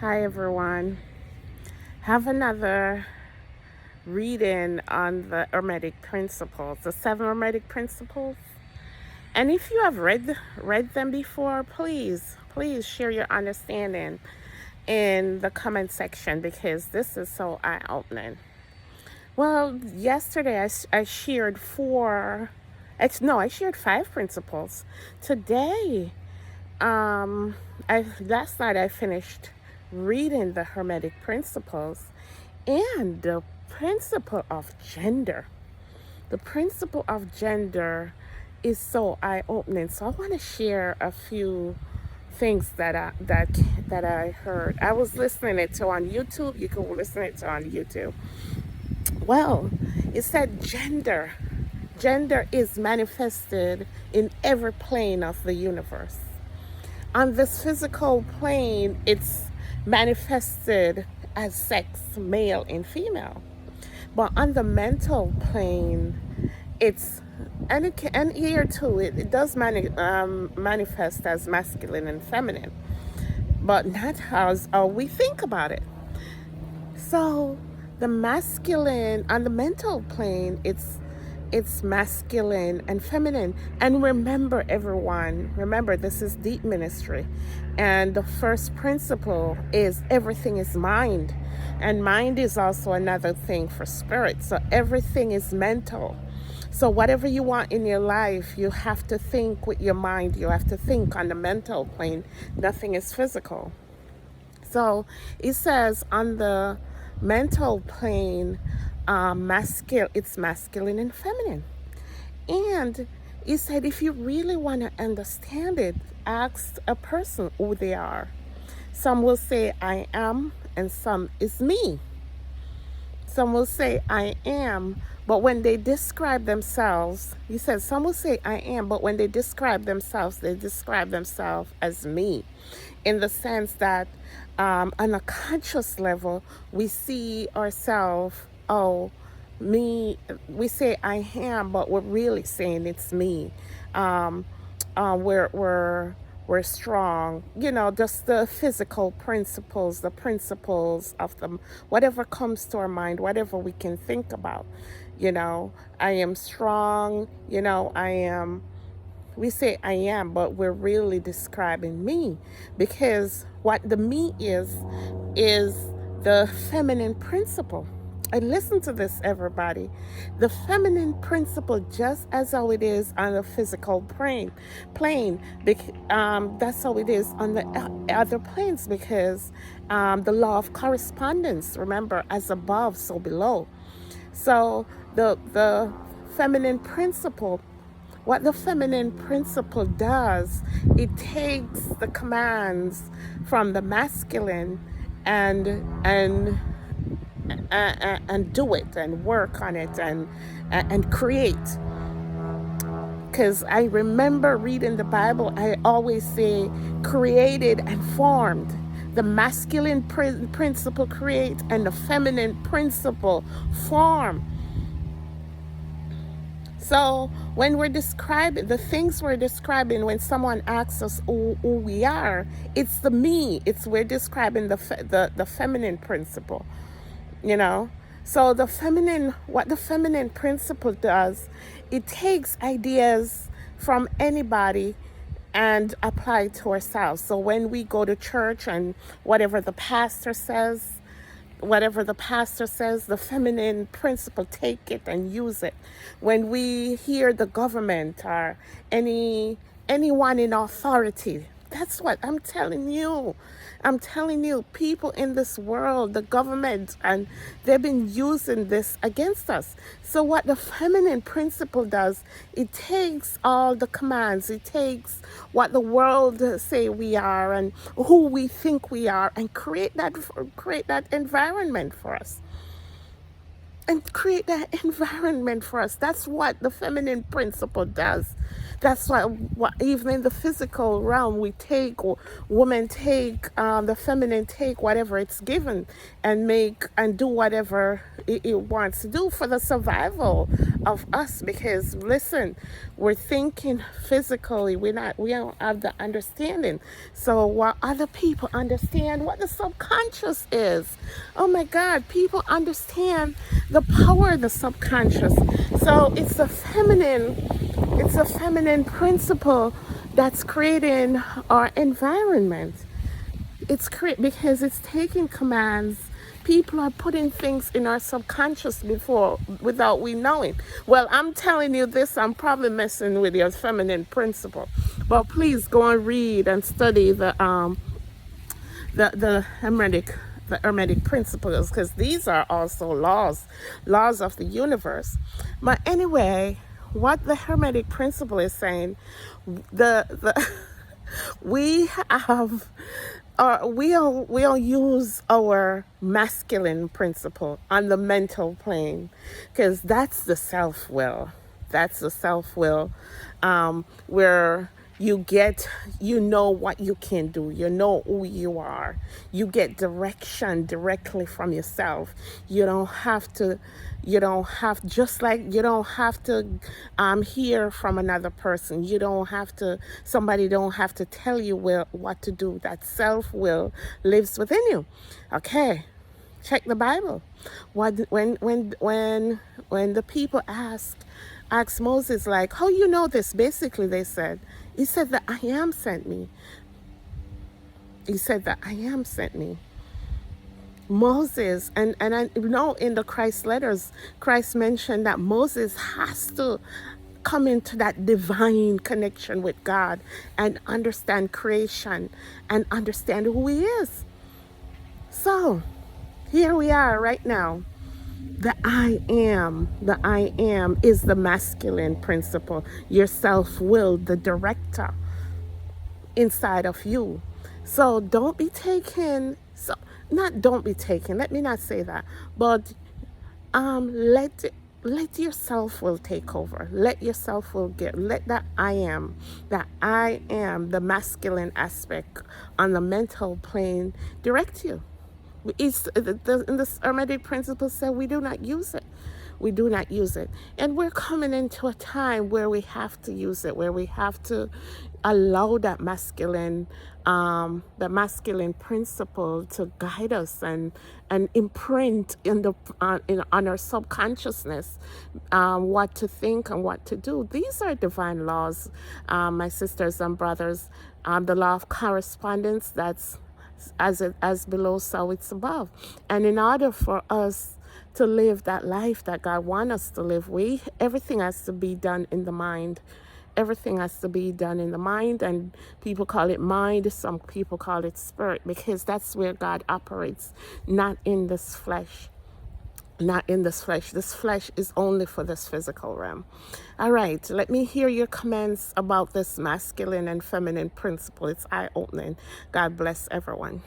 Hi everyone. Have another reading on the Hermetic Principles, the seven Hermetic Principles. And if you have read them before, please share your understanding in the comment section because this is so eye-opening. Well, yesterday I shared I shared five principles. Today, last night I finished reading the Hermetic Principles and the principle of gender. The principle of gender is so eye-opening. So I want to share a few things that I heard. I was listening it to on YouTube. You can listen it to on YouTube. Well, it said gender. Gender is manifested in every plane of the universe. On this physical plane, it's manifested as sex, male and female. But on the mental plane, it's and here too, it does manifest as masculine and feminine, but not how we think about it. So the masculine on the mental plane, it's masculine and feminine. And remember, everyone, remember this is deep ministry. And the first principle is everything is mind. And mind is also another thing for spirit. So everything is mental. So whatever you want in your life, you have to think with your mind. You have to think on the mental plane. Nothing is physical. So it says on the mental plane, it's masculine and feminine. And he said, if you really want to understand it, ask a person who they are. Some will say, I am, and some is me. Some will say, I am, but when they describe themselves, he said, some will say, I am, but when they describe themselves as me. In the sense that on a conscious level, we see ourselves, we say I am, but we're really saying it's me. Um, we're strong, just the physical principles, the principles of them, whatever comes to our mind, whatever we can think about. I am strong, we say I am, but we're really describing me, because what the me is the feminine principle. And listen to this, everybody. The feminine principle, just as how it is on the physical plane, that's how it is on the other planes, because the law of correspondence, remember, as above, so below. So the feminine principle, what the feminine principle does, it takes the commands from the masculine and do it and work on it and create. Because I remember reading the Bible, I always say created and formed. The masculine principle create and the feminine principle form. So when we're describing the things we're describing, when someone asks us who we are, it's the me. We're describing the feminine principle, So what the feminine principle does, it takes ideas from anybody and apply it to ourselves. So when we go to church and whatever the pastor says, the feminine principle, take it and use it. When we hear the government or anyone in authority, that's what I'm telling you. People in this world, the government, and they've been using this against us. So what the feminine principle does, it takes all the commands, it takes what the world say we are and who we think we are, and create that environment for us. That's what the feminine principle does. That's why even in the physical realm, we take, or women take, the feminine take whatever it's given and make and do whatever it wants to do for the survival of us. Because listen, we're thinking physically, we don't have the understanding. So while other people understand what the subconscious is, oh my God, people understand the power of the subconscious. So it's a feminine principle that's creating our environment. Because it's taking commands. People are putting things in our subconscious before without we knowing. Well, I'm telling you this, I'm probably messing with your feminine principle. But please go and read and study the Hermetic principles, because these are also laws of the universe. But anyway, what the Hermetic principle is saying, the we have we'll use our masculine principle on the mental plane, because that's the self-will. That's the self-will, where you know what you can do, you know who you are, you get direction directly from yourself. You don't have to hear from another person. Somebody don't have to tell you what to do. That self-will lives within you. Okay, check the Bible. When the people asked Moses, like, how you know this? Basically, he said that I am sent me. He said that I am sent me. Moses, and I know in the Christ letters, Christ mentioned that Moses has to come into that divine connection with God and understand creation and understand who he is. So here we are right now. The I am is the masculine principle. Your self-will, the director inside of you. So don't be taken. So don't be taken. Let me not say that, but let your self-will take over. Let your self-will let that I am, the masculine aspect on the mental plane direct you. In the Hermetic Principles said we do not use it. We do not use it. And we're coming into a time where we have to use it, where we have to allow that masculine principle to guide us and imprint on our subconsciousnness, what to think and what to do. These are divine laws, my sisters and brothers. The law of correspondence, that's as below, so it's above. And in order for us to live that life that God wants us to live, everything has to be done in the mind. Everything has to be done in the mind, and people call it mind, some people call it spirit, because that's where God operates, not in this flesh. Not in this flesh. This flesh is only for this physical realm. All right, let me hear your comments about this masculine and feminine principle. It's eye-opening. God bless everyone.